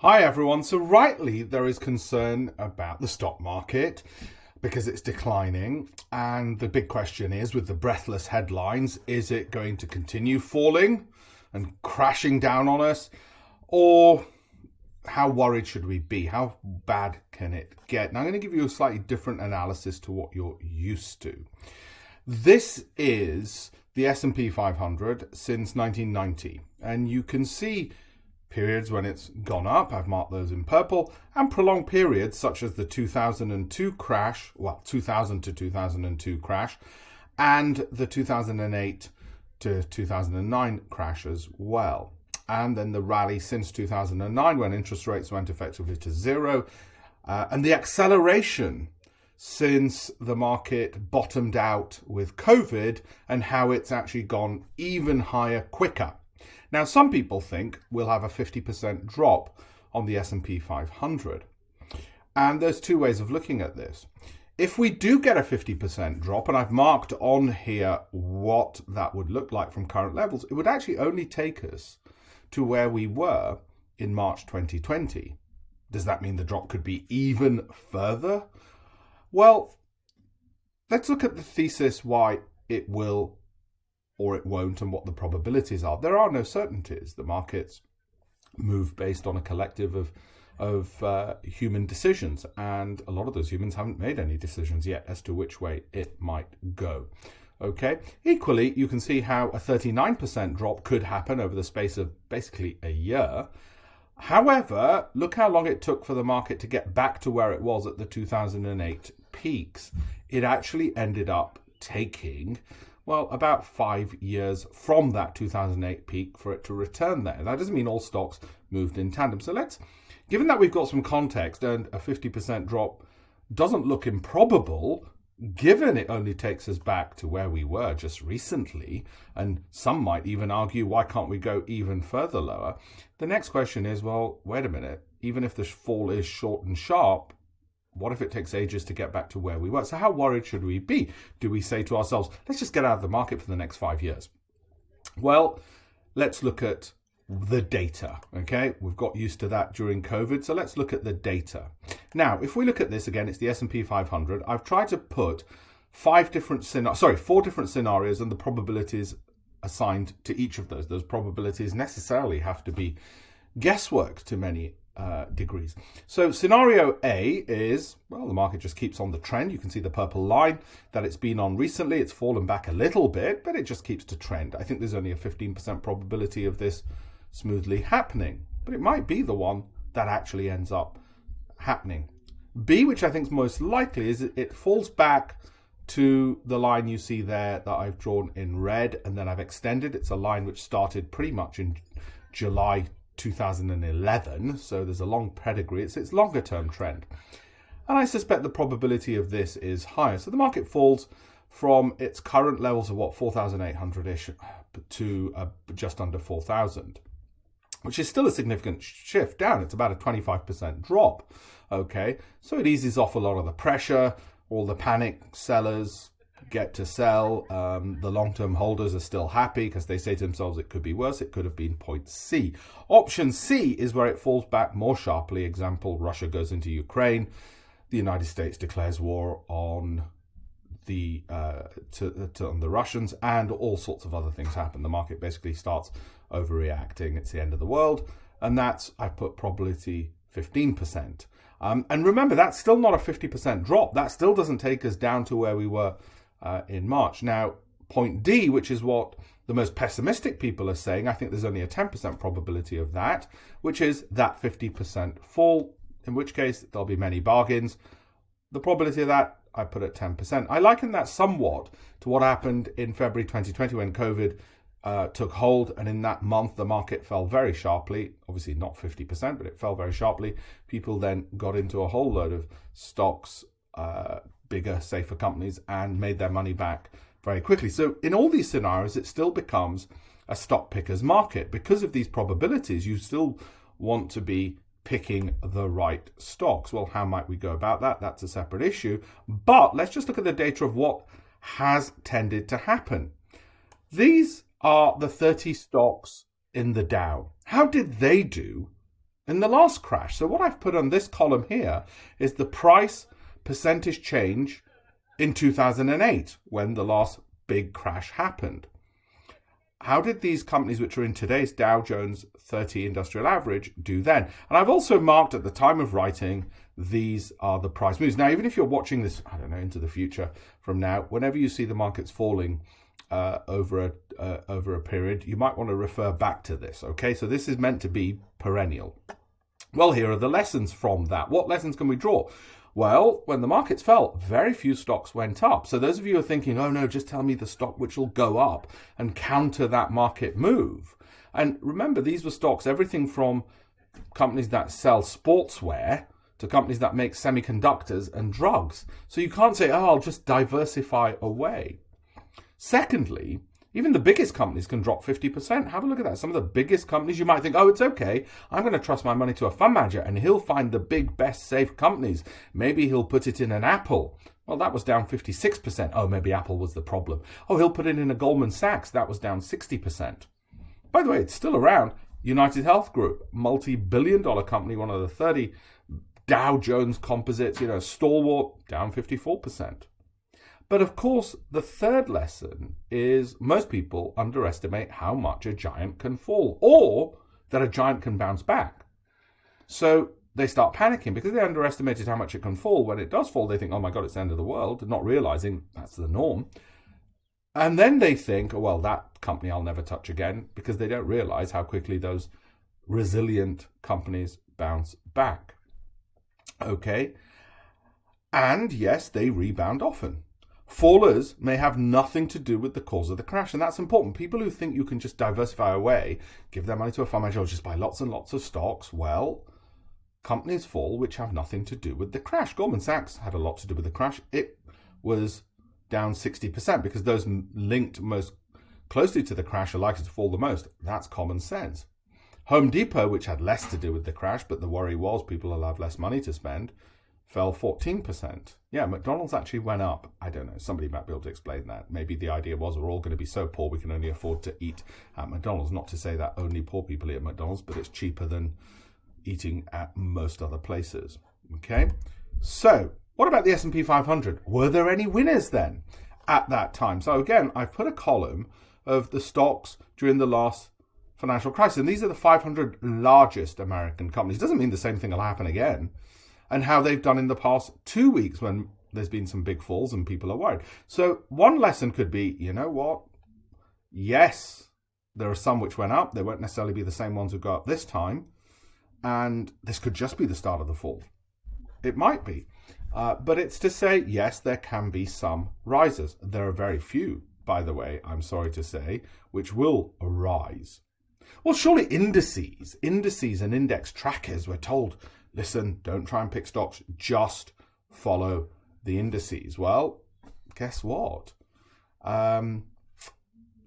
Hi everyone. So rightly there is concern about the stock market because it's declining, and the big question is, with the breathless headlines, is it going to continue falling and crashing down on us, or how worried should we be? How bad can it get? Now I'm going to give you a slightly different analysis to what you're used to. This is the S&P 500 since 1990, and you can see periods when it's gone up, I've marked those in purple, and prolonged periods such as the 2002 crash, 2000 to 2002 crash, and the 2008 to 2009 crash as well. And then the rally since 2009 when interest rates went effectively to zero, and the acceleration since the market bottomed out with COVID and how it's actually gone even higher quicker. Now, some people think we'll have a 50% drop on the S&P 500. And there's two ways of looking at this. If we do get a 50% drop, and I've marked on here what that would look like from current levels, it would actually only take us to where we were in March 2020. Does that mean the drop could be even further? Well, let's look at the thesis why it will or it won't, and what the probabilities are. There are no certainties. The markets move based on a collective of human decisions, and a lot of those humans haven't made any decisions yet as to which way it might go. Okay. Equally, you can see how a 39% drop could happen over the space of basically a year. However, look how long it took for the market to get back to where it was at the 2008 peaks. It actually ended up taking about 5 years from that 2008 peak for it to return there. That doesn't mean all stocks moved in tandem. So given that we've got some context and a 50% drop doesn't look improbable, given it only takes us back to where we were just recently, and some might even argue, why can't we go even further lower? The next question is, well, wait a minute, even if the fall is short and sharp, what if it takes ages to get back to where we were? So how worried should we be? Do we say to ourselves, let's just get out of the market for the next 5 years? Well, let's look at the data, okay? We've got used to that during COVID, so let's look at the data. Now, if we look at this again, it's the S&P 500. I've tried to put four different scenarios and the probabilities assigned to each of those. Those probabilities necessarily have to be guesswork to many degrees. So scenario A is, well, the market just keeps on the trend. You can see the purple line that it's been on recently. It's fallen back a little bit, but it just keeps to trend. I think there's only a 15% probability of this smoothly happening, but it might be the one that actually ends up happening. B, which I think is most likely, is it falls back to the line you see there that I've drawn in red, and then I've extended. It's a line which started pretty much in July 2011, so there's a long pedigree. It's longer term trend, and I suspect the probability of this is higher. So the market falls from its current levels of 4,800-ish to just under 4,000, which is still a significant shift down. It's about a 25% drop. Okay, so it eases off a lot of the pressure. All the panic sellers get to sell. The long-term holders are still happy because they say to themselves, it could be worse. It could have been point C. Option C is where it falls back more sharply. Example, Russia goes into Ukraine. The United States declares war on the Russians, and all sorts of other things happen. The market basically starts overreacting. It's the end of the world. And that's, I put probability 15%. And remember, that's still not a 50% drop. That still doesn't take us down to where we were in March. Now, point D, which is what the most pessimistic people are saying, I think there's only a 10% probability of that, which is that 50% fall, in which case there'll be many bargains. The probability of that, I put at 10%. I liken that somewhat to what happened in February 2020 when COVID took hold, and in that month the market fell very sharply. Obviously not 50%, but it fell very sharply. People then got into a whole load of stocks, bigger, safer companies, and made their money back very quickly. So in all these scenarios, it still becomes a stock picker's market. Because of these probabilities, you still want to be picking the right stocks. Well, how might we go about that? That's a separate issue. But let's just look at the data of what has tended to happen. These are the 30 stocks in the Dow. How did they do in the last crash. So what I've put on this column here is the price percentage change in 2008 when the last big crash happened. How did these companies, which are in today's Dow Jones 30 industrial average, do then? And I've also marked at the time of writing, these are the price moves. Now, even if you're watching this, I don't know, into the future from now, whenever you see the markets falling over a period, you might want to refer back to this. Okay, so this is meant to be perennial. Well, here are the lessons from that. What lessons can we draw? Well, when the markets fell, very few stocks went up. So those of you who are thinking, oh no, just tell me the stock which will go up and counter that market move. And remember, these were stocks, everything from companies that sell sportswear to companies that make semiconductors and drugs. So you can't say, oh, I'll just diversify away. Secondly, even the biggest companies can drop 50%. Have a look at that. Some of the biggest companies, you might think, oh, it's okay. I'm going to trust my money to a fund manager and he'll find the big, best, safe companies. Maybe he'll put it in an Apple. Well, that was down 56%. Oh, maybe Apple was the problem. Oh, he'll put it in a Goldman Sachs. That was down 60%. By the way, it's still around. United Health Group, multi-billion-dollar company, one of the 30 Dow Jones composites, stalwart, down 54%. But of course, the third lesson is most people underestimate how much a giant can fall, or that a giant can bounce back. So they start panicking because they underestimated how much it can fall. When it does fall, they think, oh my God, it's the end of the world, not realizing that's the norm. And then they think, oh, well, that company I'll never touch again, because they don't realize how quickly those resilient companies bounce back. Okay. And yes, they rebound often. Fallers may have nothing to do with the cause of the crash, and that's important. People who think you can just diversify away, give their money to a fund manager, or just buy lots and lots of stocks, well, companies fall which have nothing to do with the crash. Goldman Sachs had a lot to do with the crash. It was down 60% because those linked most closely to the crash are likely to fall the most. That's common sense. Home Depot, which had less to do with the crash, but the worry was people will have less money to spend, fell 14%. Yeah, McDonald's actually went up. I don't know. Somebody might be able to explain that. Maybe the idea was we're all going to be so poor we can only afford to eat at McDonald's. Not to say that only poor people eat at McDonald's, but it's cheaper than eating at most other places. Okay? So, what about the S&P 500? Were there any winners then at that time? So again, I've put a column of the stocks during the last financial crisis. And these are the 500 largest American companies. Doesn't mean the same thing will happen again. And how they've done in the past 2 weeks when there's been some big falls and people are worried. So one lesson could be, you know what? Yes, there are some which went up. They won't necessarily be the same ones who go up this time. And this could just be the start of the fall. It might be. But it's to say, yes, there can be some rises. There are very few, by the way, I'm sorry to say, which will rise. Well, surely indices and index trackers were told, listen, don't try and pick stocks, just follow the indices. Well, guess what?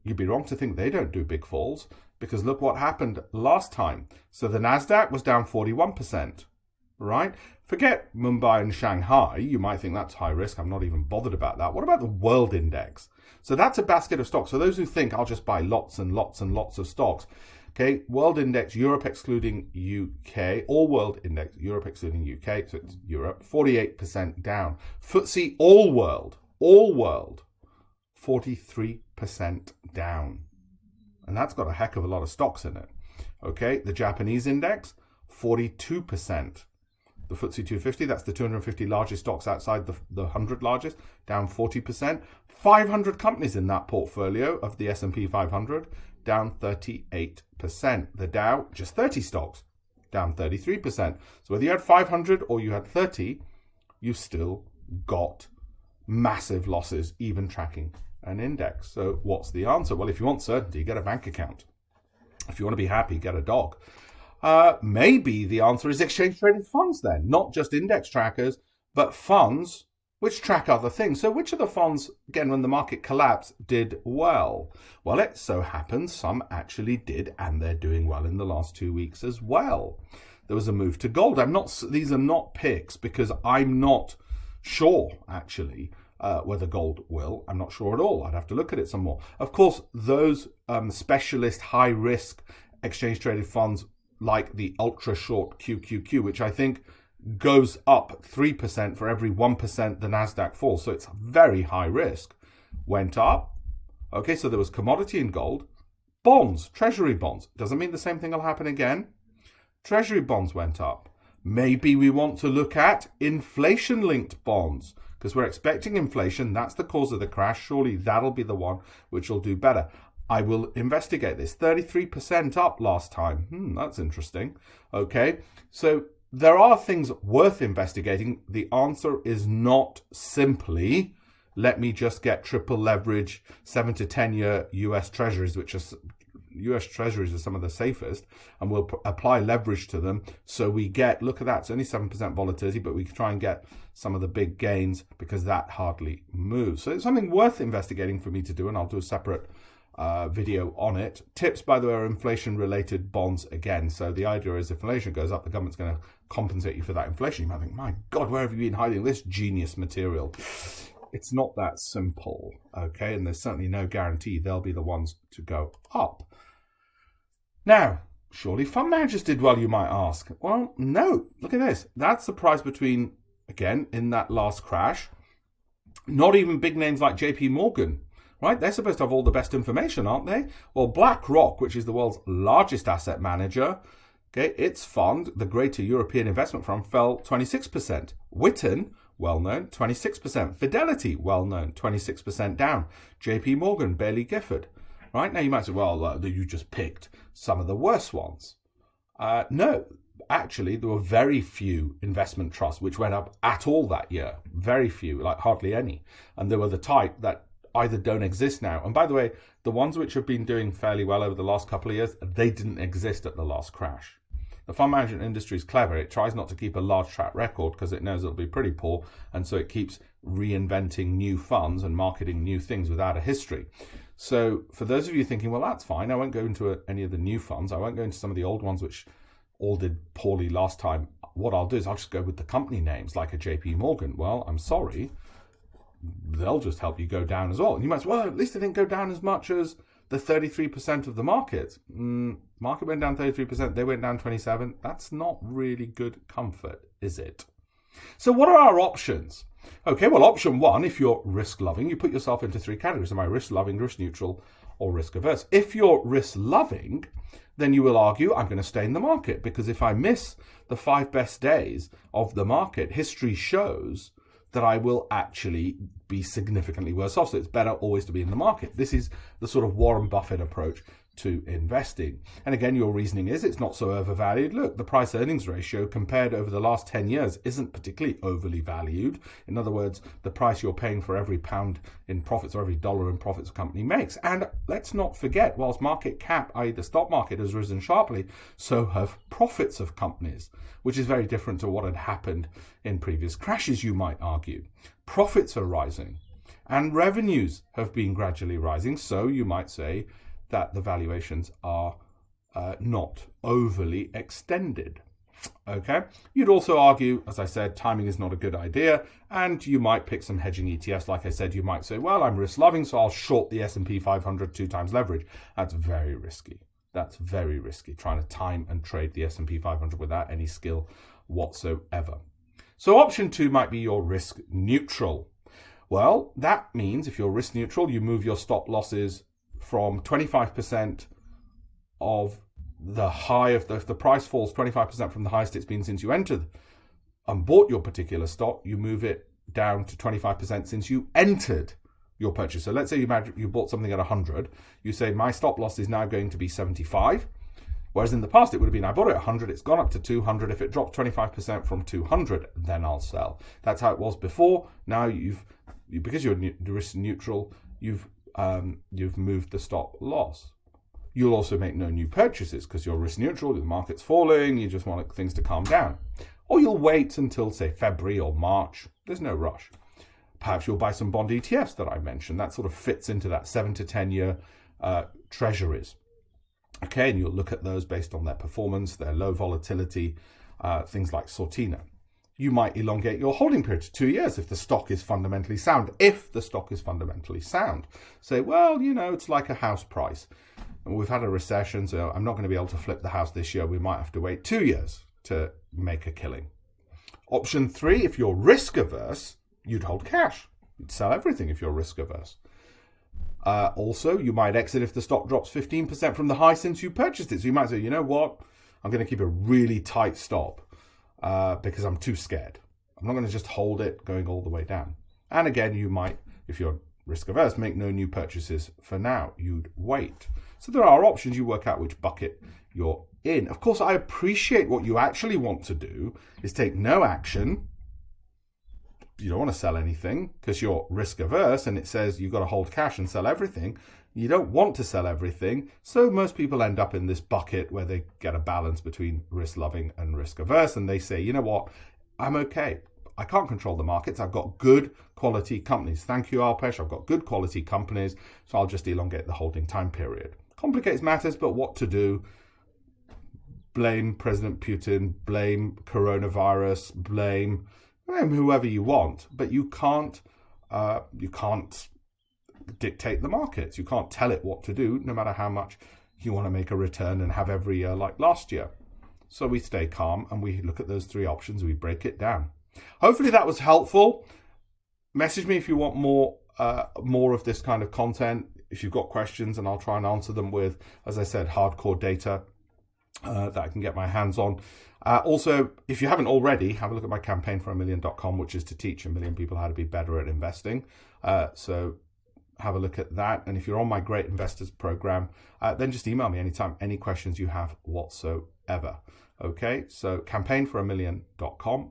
You'd be wrong to think they don't do big falls, because look what happened last time. So the Nasdaq was down 41%, right? Forget Mumbai and Shanghai. You might think that's high risk. I'm not even bothered about that. What about the world index? So that's a basket of stocks. So those who think I'll just buy lots and lots and lots of stocks. Okay, world index, Europe excluding UK, all world index, Europe excluding UK, so it's Europe, 48% down. FTSE all world, 43% down. And that's got a heck of a lot of stocks in it. Okay, the Japanese index, 42%. The FTSE 250, that's the 250 largest stocks outside the 100 largest, down 40%. 500 companies in that portfolio of the S&P 500, down 38%. The Dow, just 30 stocks, down 33%. So whether you had 500 or you had 30, you still got massive losses, even tracking an index. So what's the answer? Well, if you want certainty, get a bank account. If you want to be happy, get a dog. Maybe the answer is exchange-traded funds then, not just index trackers, but funds which track other things. So which of the funds, again, when the market collapsed, did well? Well, it so happens some actually did, and they're doing well in the last 2 weeks as well. There was a move to gold. These are not picks because I'm not sure, actually, whether gold will. I'm not sure at all. I'd have to look at it some more. Of course, those specialist high-risk exchange-traded funds like the ultra short QQQ, which I think goes up 3% for every 1% the Nasdaq falls. So it's very high risk. Went up. Okay, so there was commodity in gold. Bonds, treasury bonds. Doesn't mean the same thing will happen again. Treasury bonds went up. Maybe we want to look at inflation-linked bonds because we're expecting inflation. That's the cause of the crash. Surely that'll be the one which will do better. I will investigate this. 33% up last time. That's interesting. Okay, so there are things worth investigating. The answer is not simply, let me just get triple leverage 7 to 10 year US Treasuries, which are US Treasuries are some of the safest, and we'll apply leverage to them. So we get, look at that, it's only 7% volatility, but we can try and get some of the big gains because that hardly moves. So it's something worth investigating for me to do, and I'll do a separate video on it. Tips, by the way, are inflation-related bonds again. So the idea is if inflation goes up, the government's going to compensate you for that inflation. You might think, my God, where have you been hiding this genius material? It's not that simple, okay? And there's certainly no guarantee they'll be the ones to go up. Now, surely fund managers did well, you might ask. Well, no. Look at this. That's the price between, again, in that last crash. Not even big names like JP Morgan, right? They're supposed to have all the best information, aren't they? Well, BlackRock, which is the world's largest asset manager, okay, its fund, the Greater European Investment Fund, fell 26%. Witten, well-known, 26%. Fidelity, well-known, 26% down. JP Morgan, Bailey Gifford. Right, now you might say, well, you just picked some of the worst ones. No, actually, there were very few investment trusts which went up at all that year. Very few, like hardly any. And there were the type that either don't exist now. And by the way, the ones which have been doing fairly well over the last couple of years, they didn't exist at the last crash. The fund management industry is clever. It tries not to keep a large track record because it knows it'll be pretty poor. And so it keeps reinventing new funds and marketing new things without a history. So for those of you thinking, well, that's fine, I won't go into any of the new funds. I won't go into some of the old ones which all did poorly last time. What I'll do is I'll just go with the company names like a JP Morgan. Well, I'm sorry. They'll just help you go down as well. And you might say, well, at least they didn't go down as much as the 33% of the market. Market went down 33%. They went down 27%. That's not really good comfort, is it? So what are our options? Okay, well, option one, if you're risk-loving, you put yourself into three categories. Am I risk-loving, risk-neutral, or risk-averse? If you're risk-loving, then you will argue, I'm going to stay in the market, because if I miss the 5 best days of the market, history shows that I will actually be significantly worse off. So it's better always to be in the market. This is the sort of Warren Buffett approach to investing. And again, your reasoning is it's not so overvalued. Look, the price earnings ratio compared over the last 10 years isn't particularly overly valued. In other words, the price you're paying for every pound in profits or every dollar in profits a company makes. And let's not forget, whilst market cap, i.e. the stock market, has risen sharply, so have profits of companies, which is very different to what had happened in previous crashes, you might argue. Profits are rising and revenues have been gradually rising. So you might say that the valuations are not overly extended. Okay. You'd also argue, as I said, timing is not a good idea, and you might pick some hedging ETFs. Like I said, you might say, well, I'm risk loving, so I'll short the S&P 500 2 times leverage. That's very risky. That's very risky, trying to time and trade the S&P 500 without any skill whatsoever. So option 2 might be your risk neutral. Well, that means if you're risk neutral, you move your stop losses from 25% of the high of if the price falls 25% from the highest it's been since you entered and bought your particular stock, you move it down to 25% since you entered your purchase. So let's say you bought something at 100. You say my stop loss is now going to be 75. Whereas in the past it would have been I bought it at 100, it's gone up to 200. If it drops 25% from 200, then I'll sell. That's how it was before. Now because you're risk neutral, you've moved the stop loss. You'll also make no new purchases because you're risk neutral, the market's falling, you just want things to calm down. Or you'll wait until, say, February or March. There's no rush. Perhaps you'll buy some bond ETFs that I mentioned. That sort of fits into that 7 to 10 year treasuries. Okay, and you'll look at those based on their performance, their low volatility, things like Sortina. you might elongate your holding period to 2 years if the stock is fundamentally sound. If the stock is fundamentally sound. Say, well, it's like a house price. And we've had a recession, so I'm not going to be able to flip the house this year. We might have to wait 2 years to make a killing. Option 3, if you're risk averse, you'd hold cash. You'd sell everything if you're risk averse. Also, you might exit if the stock drops 15% from the high since you purchased it. So you might say, you know what? I'm going to keep a really tight stop because I'm too scared. I'm not going to just hold it going all the way down. And again, you might, if you're risk averse, make no new purchases for now. You'd wait. So there are options. You work out which bucket you're in. Of course, I appreciate what you actually want to do is take no action. You don't want to sell anything because you're risk averse and it says you've got to hold cash and sell everything. You don't want to sell everything. So most people end up in this bucket where they get a balance between risk loving and risk averse. And they say, you know what? I'm okay. I can't control the markets. I've got good quality companies. Thank you, Alpesh. I've got good quality companies. So I'll just elongate the holding time period. Complicates matters, but what to do? Blame President Putin, blame coronavirus, blame whoever you want, but you can't dictate the markets. You can't tell it what to do, no matter how much you want to make a return and have every year like last year. So we stay calm and we look at those 3 options. We break it down. Hopefully that was helpful. Message me if you want more of this kind of content. If you've got questions, and I'll try and answer them with, as I said, hardcore data that I can get my hands on. Also, if you haven't already, have a look at my campaignforamillion.com, which is to teach 1 million people how to be better at investing. So have a look at that. And if you're on my Great Investors program, then just email me anytime, any questions you have whatsoever. Okay, so campaignforamillion.com.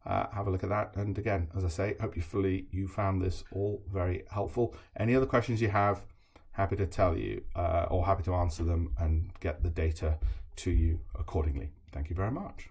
Have a look at that. And again, as I say, hopefully you found this all very helpful. Any other questions you have, happy to tell you or happy to answer them and get the data to you accordingly. Thank you very much.